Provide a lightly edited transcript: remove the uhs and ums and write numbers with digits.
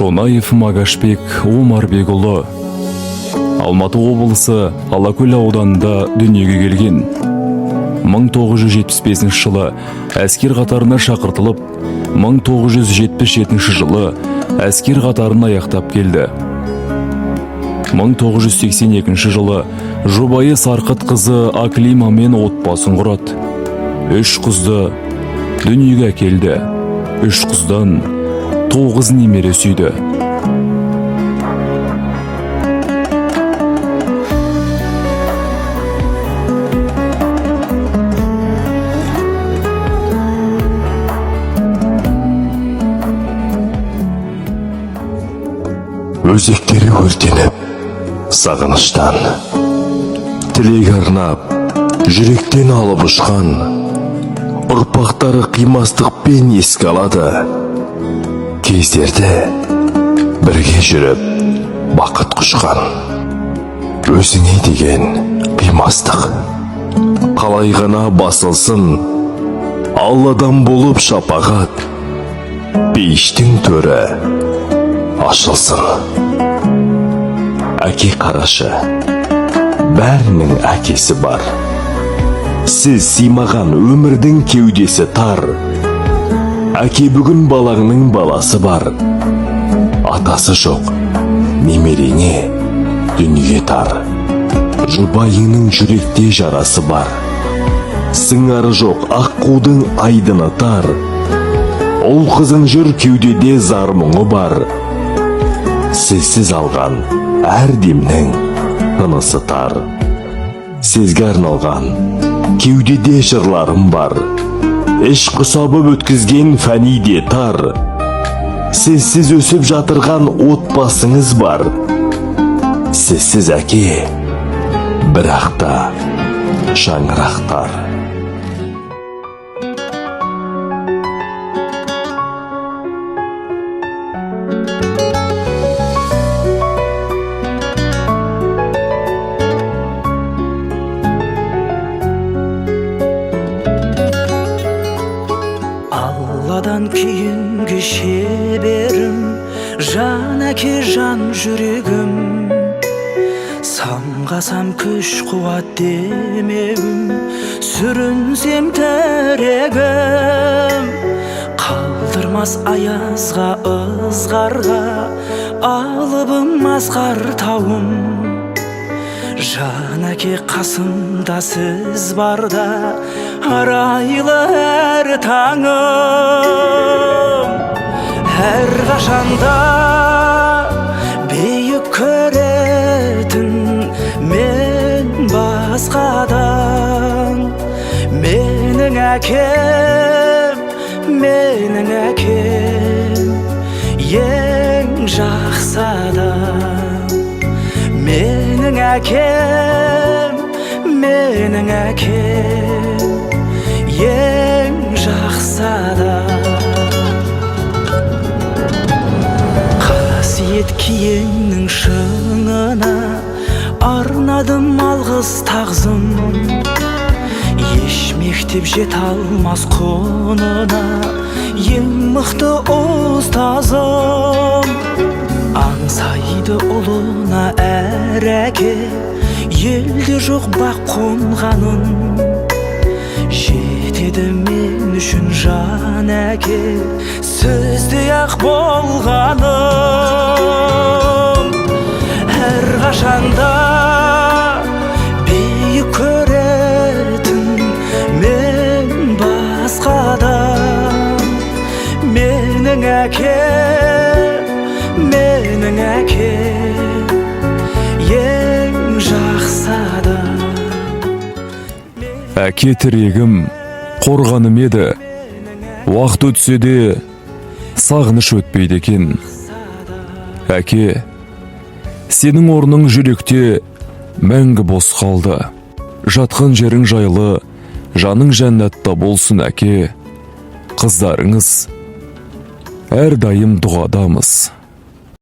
Шонаев Магашбек Омарбекұлы Алматы облысы Алакөл ауданында дүниеге келген. 1975 жылы әскер қатарына шақыртылып, 1977 жылы әскер қатарын аяқтап келді. 1982 жылы жұбайы Сарқыт қызы Аклимамен отбасын құрады. 3 қызды дүниеге әкелді. 3 қыздан 9 немере сүйді. Өзектері өртеніп, сағыныштан тілек арнап, жүректен алып ұшқан, ұрпақтары қимастықпен еске алады. Кездерді бірге жүріп, бақыт құшқан. Өзіңе деген қимастық қалай ғана басылсын, Алладан болып шапағат, пейіштің төрі ашылсын. Әке қарашы, бәрінің әкесі бар. Сіз сыймаған өмірдің кеудесі тар. Әке бүгін балаңның баласы бар. Атасы жоқ, немерене дүние тар. Жұбайыңның жүректе жарасы бар. Сыңары жоқ, аққудың айдыны тар. Ол қызың жүр кеудеде зар мұңы бар. Сізсіз алған әр демнің ынысы тар. Сізге арналған кеудеде жырларым бар. Іш құсабып өткізген фәниде тар. Сізсіз өсіп жатырған отбасыңыз бар. Сізсіз әке, бірақта шаңырақтар. Алладан кейінгі шеберім, жан әке жан жүрегім. Самғасам күш қуат демеуім, сүрінсем тірегім. Қалдырмас аязға ызғарға, алыбым асқар тауым. Жан әке қасымда сіз барда, арайлы әр таңым. Әр қашанда бейік көретін мен басқадан. Менің әкем, ең жақсы адам. Менің әкем, ең жақсы адам. Қасиет киеңнің шыңына арнадым алғыс тағзым. Еш мектеп жете алмас құнына ең мықты ұстазым. Аңсайды ұлына әр әке, елде жоқ бақ қонғанын. Жетеді мен үшін жан әке, сізде ақ болғаным. Әр қашанда бейік көретін мен басқадан. Менің әкем, ең жақсы адам. Әке тірегім, қорғаным еді. Уақыт өтсе де сағыныш өтпейді екен. Әке, сенің орның жүректе мәңгі бос қалды. Жатқан жерің жайлы, жаның жәннатта болсын әке. Қыздарыңыз әрдайым дұғадамыз.